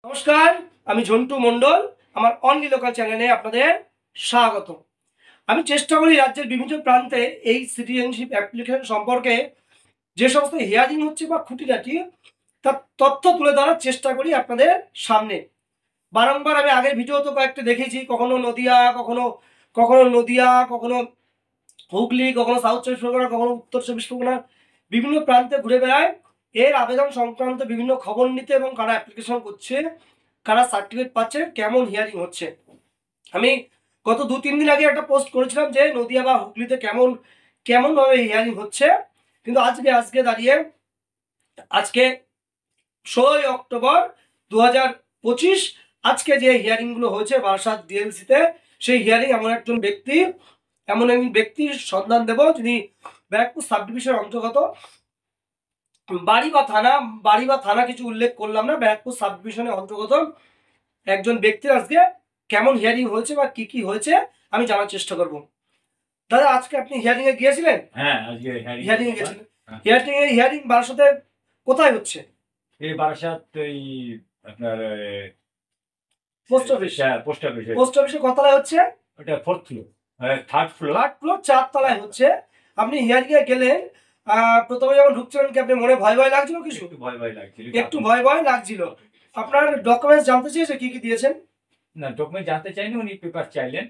নমস্কার, আমি ঝন্টু মণ্ডল। আমার অনলি লোকাল চ্যানেলে আপনাদের স্বাগত। আমি চেষ্টা করি রাজ্যের বিভিন্ন প্রান্তে এই সিটিজেনশিপ অ্যাপ্লিকেশন সম্পর্কে যে সমস্ত হিয়ারিং হচ্ছে বা খুঁটিনাটি তার তথ্য তুলে ধরার চেষ্টা করি আপনাদের সামনে। বারংবার আমি আগের ভিডিও তো কয়েকটা দেখেছি, কখনো নদিয়া, কখনো হুগলি, কখনো সাউথ চব্বিশ পরগনা, কখনো উত্তর চব্বিশ পরগনা, বিভিন্ন প্রান্তে ঘুরে বেড়ায় এর আবেদন সংক্রান্ত বিভিন্ন খবর নিতে এবং কারা অ্যাপ্লিকেশন করছে, কারা সার্টিফিকেট পাচ্ছে, কেমন হিয়ারিং হচ্ছে। আমি গত 2-3 দিন আগে একটা পোস্ট করেছিলাম যে নদিয়া বা হুগলিতে কেমনভাবে হিয়ারিং হচ্ছে। কিন্তু আজকে দাঁড়িয়ে আজকে 16 অক্টোবর 2025 আজকে যে হিয়ারিংগুলো হয়েছে বারাসাত ডিএলসিতে, সেই হিয়ারিং এমন একজন ব্যক্তির সন্ধান দেব যিনি ব্যারাকপুর সাব ডিভিশনের অন্তর্গত। বাড়ি বা থানা কিছু উল্লেখ করলাম না, ব্যারাকপুর সাব ডিভিশনের অন্তর্গত একজন ব্যক্তির আজকে কেমন হিয়ারিং হয়েছে বা কি হয়েছে আমি জানার চেষ্টা করব। দাদা, আজকে আপনি হিয়ারিং এ গিয়েছিলেন? হ্যাঁ, আজকে হিয়ারিং এ গেছিলেন। হিয়ারিং বারাসাতে কোথায় হচ্ছে? এই বারাসাত এই আপনার পোস্ট অফিস। হ্যাঁ, পোস্ট অফিসে কতলায় হচ্ছে? ওটা 4th ফ্লোর, থার্ড ফ্লোর, 4 তলায় হচ্ছে। আপনি হিয়ারিং এ গেলেন, প্রথমে যখন ঢুকছিলেন কি আপনি মনে ভয় লাগছিল? কিছু একটু ভয় লাগছিল, একটু ভয় লাগছিল। আপনার ডকুমেন্টস জানতে চেয়েছে কি দিয়েছেন? না, ডকুমেন্ট জানতে চাইনি, উনি পেপার চাইলেন।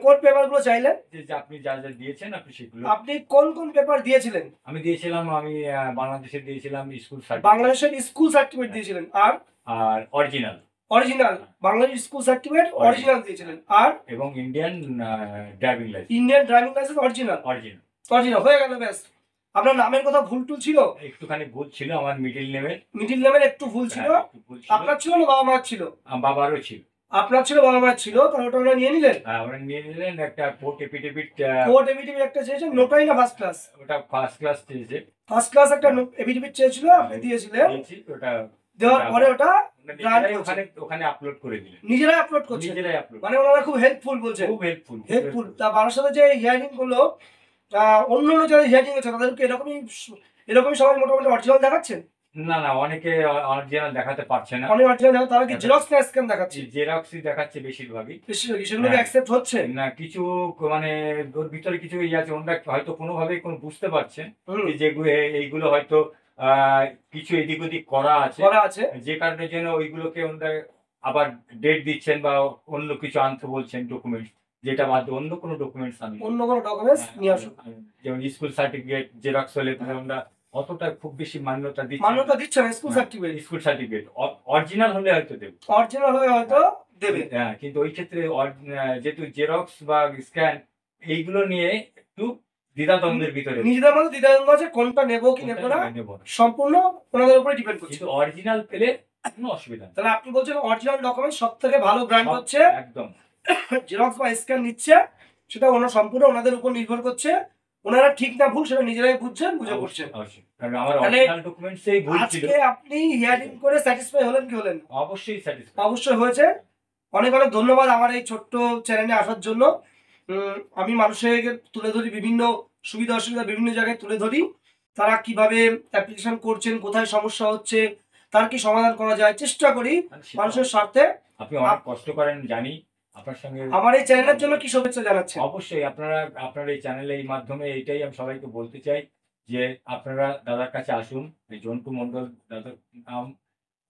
কোন পেপারগুলো চাইলেন? যে আপনি যা দিয়েছেন আপনি সেগুলো। আপনি কোন পেপার দিয়েছিলেন? আমি বাংলাদেশের দিয়েছিলাম স্কুল সার্টিফিকেট। বাংলাদেশের স্কুল সার্টিফিকেট দিয়েছিলেন আর original Bangladesh school certificate original দিয়েছিলেন আর এবং ইন্ডিয়ান ড্রাইভিং লাইসেন্স অরিজিনাল হয়ে গেল। ব্যাস। আপনার নামের কথা ভুল টুল ছিল? একটুখানি ভুল ছিল, আমার মিডিল নেমের একটু ভুল ছিল। আপনার ছিল না বাবা মার ছিল? বাবারও ছিল। আপনার ছিল, বাবা মার ছিল, তাহলে ওটা ওরা নিয়ে নিলেন? হ্যাঁ, ওরা নিয়ে নিলেন। একটা কোর্ট এফিডেভিট একটা চেয়েছেন, নোটারি না ফার্স্ট ক্লাস? ওটা ফার্স্ট ক্লাস চেয়েছে। ফার্স্ট ক্লাস একটা এফিডেভিট চেয়েছিল, আপনি দিয়েছিলেন। ওটা দেওয়ার পরে ওটা ওখানে আপলোড করে দিলেন। নিজেরাই আপলোড করছেন? মানে ওনারা খুব হেল্পফুল বলছেন? খুব হেল্পফুল। তা বারাসাতে যে হিয়ারিং গুলো অন্য যারা হিয়ারিং হচ্ছে তাদেরকে এরকমই সবাই মোটামুটি অরিজিনাল দেখাচ্ছেন? না, অনেকে অরিজিনাল দেখাতে পারছে না। অনেক অরিজিনাল দেখাচ্ছে, তারা কি জেরক্স না স্ক্যান দেখাচ্ছে? জেরক্সই দেখাচ্ছে বেশিরভাগই। সেগুলো কি অ্যাকসেপ্ট হচ্ছে না? কিছু মানে ওর ভিতরে কিছু আছে, ওনারা হয়তো কোনোভাবে বুঝতে পারছেন যে এইগুলো হয়তো কিছু এদিক ওদিক করা আছে, যে কারণে যেন ওইগুলোকে ওনারা আবার ডেট দিচ্ছেন বা অন্য কিছু আনতে বলছেন ডকুমেন্টস, যেটা বাদে অন্য কোনো ডকুমেন্টস নিয়ে আসুন। যেমন স্কুল সার্টিফিকেট জেরক্স হলে আমরা অতটা খুব বেশি মান্যতা দিচ্ছে না। স্কুল সার্টিফিকেট অরিজিনাল হলে হয়তো দেবে। হ্যাঁ, কিন্তু ওই ক্ষেত্রে যেহেতু জেরক্স বা স্ক্যান এইগুলো নিয়ে একটু দ্বিধাদ্বন্দ্বের ভিতরে, নিজেদের মধ্যে দ্বিধাদ্বন্দ্ব আছে, কোনটা নেব কি নেব না, সম্পূর্ণ ওনাদের উপরে ডিপেন্ড করছে। কিন্তু অরিজিনাল পেলে কোনো অসুবিধা নেই। তাহলে আপনি বলছেন অরিজিনাল ডকুমেন্ট সবথেকে ভালো ব্র্যান্ড হচ্ছে একদম। জেরক্স বা স্ক্যান নিচ্ছে সেটা সম্পূর্ণ ওনাদের উপর নির্ভর করছে। ওনারা ঠিক না ভুল সেটা নিজেরাই বুঝে করছেন। কারণ আমার অরিজিনাল ডকুমেন্টসেই ভুল ছিল। আজকে আপনি হিয়ারিং করে স্যাটিসফাই হলেন কি হলেন? অবশ্যই স্যাটিসফাই। অবশ্যই হয়েছে। অনেক ধন্যবাদ আমার এই ছোট্ট চ্যানেলে আসার জন্য। আমি মানুষের তুলে ধরি, বিভিন্ন সুবিধা অসুবিধা বিভিন্ন জায়গায় তুলে ধরি, তারা কিভাবে অ্যাপ্লিকেশন করছেন, কোথায় সমস্যা হচ্ছে, তার কি সমাধান করা যায়, চেষ্টা করি মানুষের স্বার্থে। আপনি অনেক কষ্ট করেন জানি। আপনার সঙ্গে আমার এই চ্যানেলের জন্য কি শুভেচ্ছা জানাচ্ছেন? অবশ্যই আপনার এই চ্যানেলের মাধ্যমে এইটাই আমি সবাইকে বলতে চাই যে আপনারা দাদার কাছে আসুন। এই ঝন্টু মণ্ডল দাদার নাম,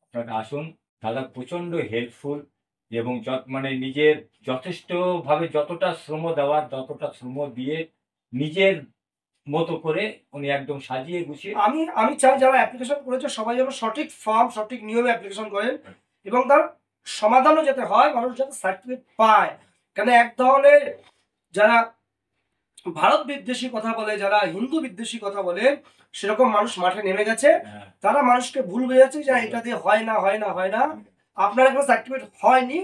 আপনারা আসুন। দাদা প্রচণ্ড হেল্পফুল এবং মানে নিজের যথেষ্টভাবে যতটা শ্রম দেওয়ার ততটা শ্রম দিয়ে নিজের মতো করে উনি একদম সাজিয়ে গুছিয়ে। আমি চাই যারা অ্যাপ্লিকেশন করেছে সবাই যেন সঠিক ফর্ম সঠিক নিয়মে অ্যাপ্লিকেশন করেন এবং তার সমাধানও যাতে হয়, মানুষ যাতে সার্টিফিকেট পায়। কেন এক ধরনের যারা ভারত বিদ্বেষী কথা বলে, যারা হিন্দু বিদ্বেষী কথা বলে, সেরকম মানুষ মাঠে নেমে গেছে। তারা মানুষকে ভুল বোঝাচ্ছে যে এটা দিয়ে হয় না। আপনার এখন সার্টিফিকেট হয়নি,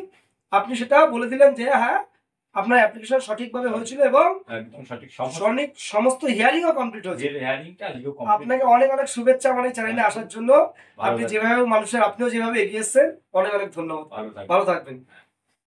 আপনি সেটা বলে দিলেন যে হ্যাঁ আপনার অ্যাপ্লিকেশন সঠিকভাবে হয়েছিল এবং সমস্ত হিয়ারিংও কমপ্লিট হয়েছে। আপনাকে অনেক শুভেচ্ছা আমার এই চ্যানেলে আসার জন্য। আপনি যেভাবে আপনিও যেভাবে এগিয়ে এসেছেন, অনেক ধন্যবাদ। ভালো থাকবেন।